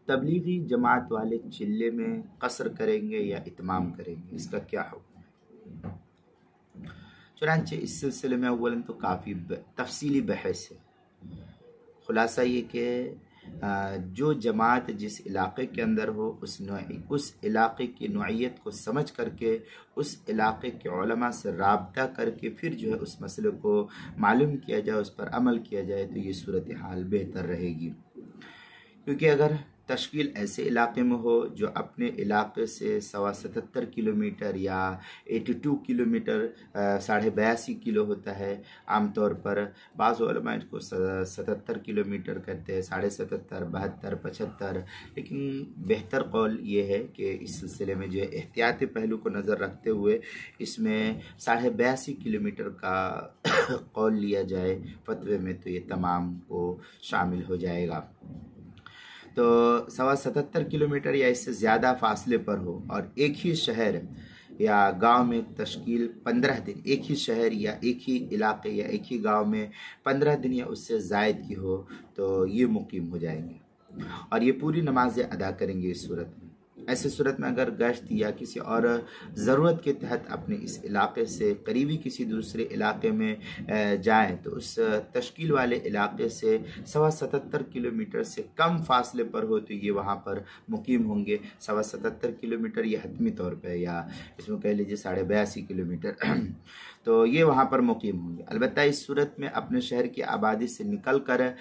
तबलीगी जमात वाले चिल्ले में कसर करेंगे या इत्माम करेंगे, इसका क्या हुक्म है। चुनांचे इस सिलसिले में अव्वलन तो काफ़ी तफसीली बहस है। खुलासा ये कि जो जमात जिस इलाके के अंदर हो उस इलाके की नौइयत को समझ करके उस इलाके के उलमा से राब्ता करके फिर जो है उस मसले को मालूम किया जाए, उस पर अमल किया जाए, तो ये सूरत हाल बेहतर रहेगी। क्योंकि अगर तश्कील ऐसे इलाके में हो जो अपने इलाके से 77 किलोमीटर या 82 किलोमीटर 82.5 किलो होता है, आमतौर पर बाज़ उलमा इसको 77 किलोमीटर कहते हैं, 77.5, 72, 75, लेकिन बेहतर कौल ये है कि इस सिलसिले में जो है एहतियाती पहलू को नज़र रखते हुए इसमें 82.5 किलोमीटर का कौल लिया जाए फतवे में, तो ये तमाम को शामिल हो जाएगा। तो 77 किलोमीटर या इससे ज़्यादा फासले पर हो और एक ही शहर या गांव में तश्कील 15 दिन, एक ही शहर या एक ही इलाके या एक ही गांव में 15 दिन या उससे ज़ायद की हो, तो ये मुकीम हो जाएंगे और ये पूरी नमाज़ें अदा करेंगे इस सूरत में। ऐसे सूरत में अगर गश्त या किसी और ज़रूरत के तहत अपने इस इलाके से करीबी किसी दूसरे इलाके में जाएं, तो उस तश्कील वाले इलाके से 77 किलोमीटर से कम फासले पर हो तो ये वहाँ पर मुकीम होंगे। 77 किलोमीटर ये हतमी तौर पर, या इसमें कह लीजिए 82.5 किलोमीटर तो ये वहाँ पर मुकीम होंगे। अलबत्ता इस सूरत में अपने शहर की आबादी से निकल कर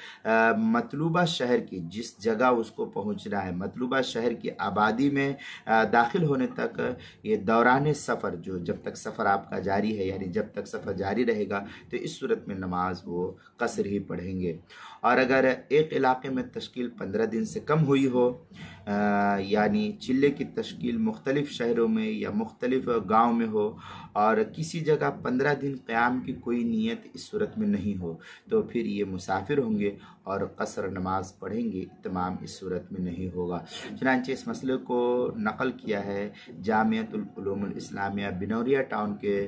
मतलूबा शहर की जिस जगह उसको पहुँचना है, मतलूबा शहर की आबादी में दाखिल होने तक ये दौरान सफ़र, जो जब तक सफ़र आपका जारी है, यानी जब तक सफ़र जारी रहेगा, तो इस सूरत में नमाज वो कसर ही पढ़ेंगे। और अगर एक इलाके में तश्कील 15 दिन से कम हुई हो, यानी चिल्ले की तश्कील मुख्तलिफ शहरों में या मुख्तलिफ गाँव में हो और किसी जगह 15 दिन क़याम की कोई नीयत इस सूरत में नहीं हो, तो फिर ये मुसाफिर होंगे और कसर नमाज पढ़ेंगे, इत्माम इस सूरत में नहीं होगा। चुनांचे इस मसले को नकल किया है जामियतुल उलूमुल इस्लामिया बिनौरिया टाउन के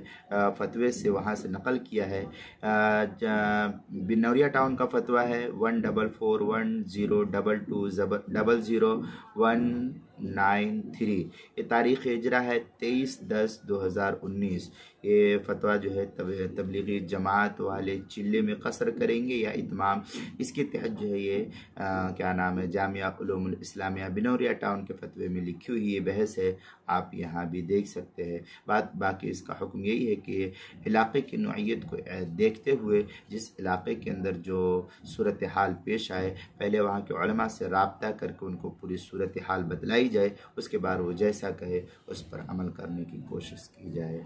फतवे से, वहाँ से नकल किया है। बिनौरिया टाउन का फतवा है 14412022000193। ये तारीख़ हिजरा है 23/10/2019। ये फतवा जो है तबलीगी जमात वाले चिल्ले में कसर करेंगे या इत्माम, इसके तहत जो है ये क्या नाम है जामिया उलूमुल इस्लामिया बिनौरिया टाउन के फतवे में लिखी हुई ये बहस है, आप यहाँ भी देख सकते हैं। बाकी इसका हुक्म यही है कि इलाके की नौइयत को देखते हुए जिस इलाके के अंदर जो सूरत हाल पेश आए, पहले वहाँ के उलमा से राब्ता करके उनको पूरी सूरत हाल बतलाई जाए, उसके बाद वो जैसा कहे उस पर अमल करने की कोशिश की जाए।